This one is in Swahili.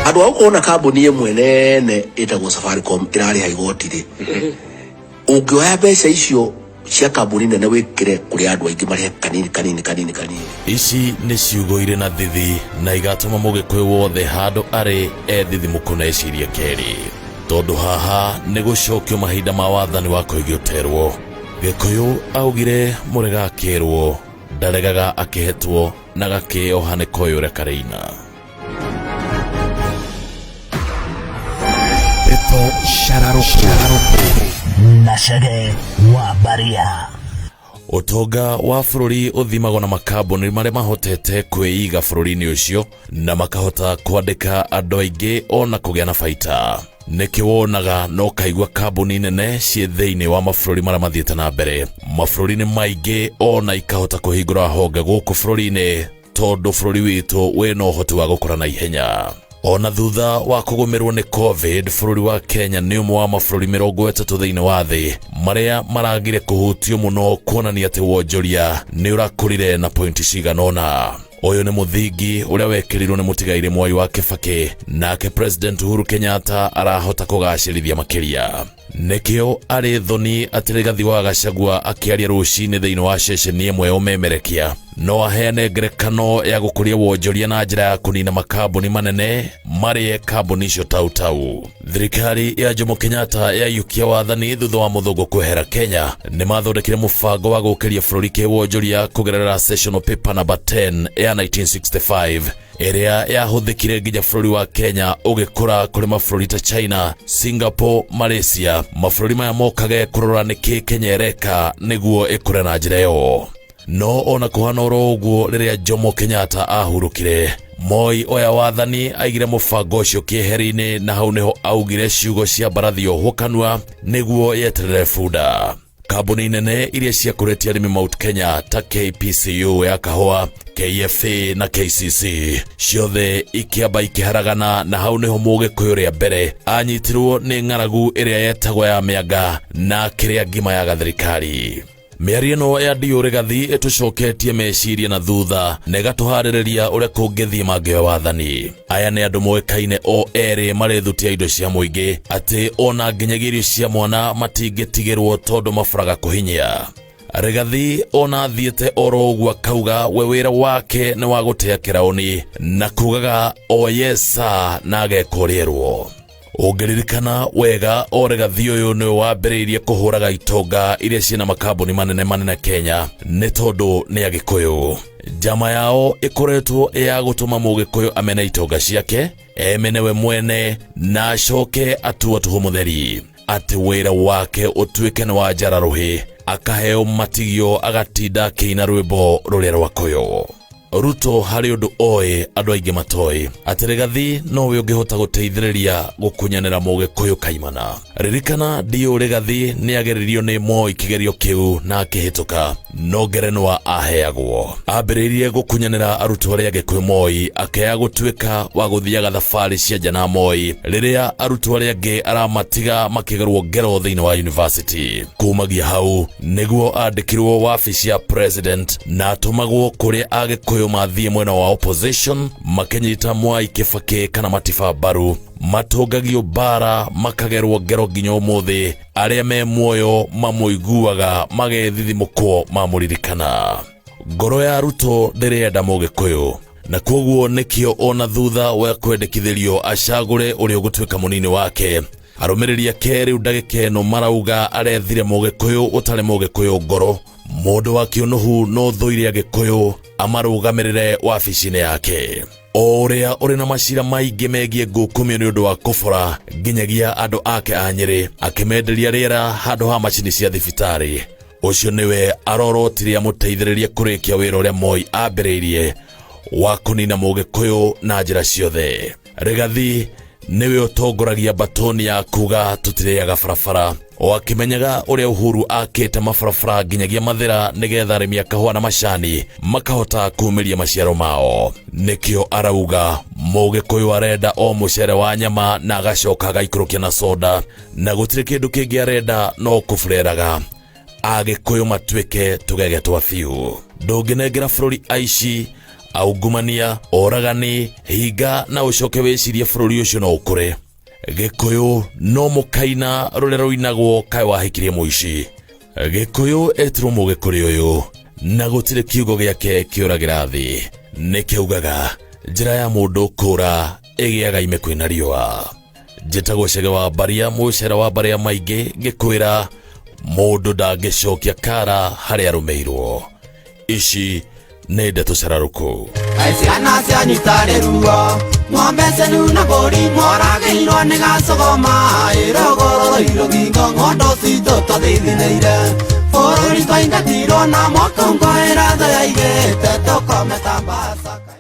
Andu akuona kambuni imwe nene itagwo Safaricom irari haigoti ri. Ungioya mbeca icio cia kambuni nene wikire kuri andu aingi mari kanini. Ici ni ciugo ire na thithi na igatuma Mugikuyu wothe handu ari ethithi mukuneciria keri. Tondu haha ni gucokio mahinda ma wathani wa kuigioterwo. Gikuyu augire muregakirwo ndaregaga akihetwo na gakioha ni koyure kareina. Cararûkû na Shage wa Baria. Utonga wa bururi uthimagwo na makambuni maria mahotete kwiiga bururi-ini ucio na makahota kwandika andu aingi ona kugia na baita. Nikiwonaga no kaigwa kambuni nene cie thiini wa mabururi maria mathiete na mbere mabururi-ini maingi ona ikahota kuhingura honge guku bururi-ini tondu bururi witu wina uhoti wa gukura na ihenya. Ona thutha wa kugumirwo ni COVID, bururi wa Kenya ni umwe wa mabururi 30 thiini wa thi maria maragire kuhutio muno kuonania ati wonjoria ni urakurire na pointi ciganona. Uyu ni muthingi uria wekirirwo ni mutigaire Mwai wa Kibaki, nake President Uhuru Kenyatta arahota kugacirithia makiria. Nikio ari thoni ati Rigathi wa Gachagua akiaria rucini thiini wa ceceni imwe umemerekia no aheane ngerekano ya gukuria wonjoria na njira ya kunina makambuni manene mari kambuni icio tau. Thirikari ya Jomo Kenyatta ya yukia wathani thutha wa muthungu kwehera Kenya ni mathondekire mubango wa gukiria bururi ki wonjoria kugerera sessional paper number 10 ya 1965 area yahuthikire nginya bururi wa Kenya ugikura kuri mabururi ta China, Singapore, Malaysia. Mabururi maya mokage kurora niki Kenya ereka niguo ikure na njira yo. No ona kuhana oro uguo riria Jomo Kenyatta ahurukire, Moi oya wathani aigire mubango ucio kieheri-ini na hau niho augire ciugo cia mbarathi ohukanua niguo yeterere bunda. Kambuni nene iria ciakuretie arimi Mount Kenya ta KPCU ya kahua, KFA na KCC ciothe ikiamba ikiharagana na hau niho Mugikuyu ria mbere anyitirwo ni ng'aragu iria yetagwo ya mĩanga na kiria ngima ya gathirikari. Mĩario ĩno ya Ndio Rigathi ĩtucoketie meciria na thutha na ĩgatuharĩrĩria ũrĩa kũngĩthiĩ mangĩoya wathani. Aya nĩ andũ moĩkaine o erĩ marethutia indo cia mũingĩ atĩ ona nginyagia irio cia mwana matingĩtigĩrwo tondũ maburaga kũhinyia. Rigathi ona thiete oro ũguo akauga we wĩra wake nĩ wa gũtĩa kĩraũni na kugaga o yesa na agekũrĩrwo. Ũngĩririkana wega o Rigathi ũyũ nĩ wambĩrĩirie kũhũraga itonga iria ciĩna makambuni manene Kenya nĩ tondũ nĩ Agikuyu. Njama yao ĩkoretwo ya gũtũma Mugikuyu amene itonga ciake, emene we mwene na acoke atua tũhũ mũtheri atĩ wĩra wake ũtuĩke nĩ wa njararuhi, akaheo matigio agatinda akĩina rwĩmbo rũrĩa rwa Kũyũ. Ruto hari undu oe andu aingi matoi ati Rigathi nowe ungihota guteithiriria gukunyanira Mugikuyu kaimana. Ririkana Ndio Rigathi ni ageririo ni Moi kigerio kiu na akihituka no ngerenwa aheagwo. Ambiririe gukunyanira arutwo aria Gikuyu Moi akea gutuika wa guthiaga thabari cia jana Moi riria arutwo aria angi aramatiga makigerwo ngero thiini wa university. Kumagia hau niguo andikirwo wabici ya president na atumagwo kuria Agikuyu mathie mwena wa opposition makenyita Mwai Kibaki kana matiba baru matongagio bara makagerwo ngero nginya umuthi aria me muoyo mamuiguaga magethithimukwo mamuririkana. Ngoro ya Ruto ndirienda Mugikuyu na koguo nikio ona thutha wa kwendekithirio acagure uria gutuika munini wake. Arumiriria keri udagike no marauga arethire Mugikuyu utari Mugikuyu Ngoro mundu wa kionuhu no thoire Agikuyu amarugamirire wabici-ini yake. Oria uri na macira maingi megie gukume ni undu wa kufura nginyagia andu ake a Nyeri akimenderia riera handu ha macini cia thibitari. Ucio niwe arorotiria muteithiriria kurikia wira uria Moi ambiriirie wa kunina Mugikuyu na njira ciothe. Rigathi niwe utongoragia batoni ya kuga tutiriaga barabara o akimenyaga uria Uhuru akite mabarabara nginyagia mathira nigetha arimi akahua na macani makahota kuumiria maciaro mao. Nikio arauga Mugikuyu arenda o mucere wa nyama na agacoka agaikurukia na soda na gutire kindu kingi arenda no kufureraga Agikuyu matuike tugegetwa fiu. Ndunginengera bururi aici aungumania, oragani, hinga na ucoke wicirie bururi ucio no ukure. Gikuyu no mukaina ruria ruinagwo kae wahikirie muici. Gikuyu etirwo Mugikuyu uyu na gutire kiugo giake kiuragira thi, nikiugaga njira ya mundu kura igiaga ime kwina riua. Njitagwo Chege wa Baria, mucera wa Baria maingi ngikwira mundu ndangicokia kara haria arumeirwo. Ici nĩ Ndeto Cararûkû. Ciana cianyitare ruo ng'ombe cenu na mbũri moragĩirwo nĩ gacogoma ĩrogoro irũgingo ng'ondo citũ tũthithinĩire bũrũri twaingatirwo na mokongo ĩratho yaigĩte tũkome ta mbacaka.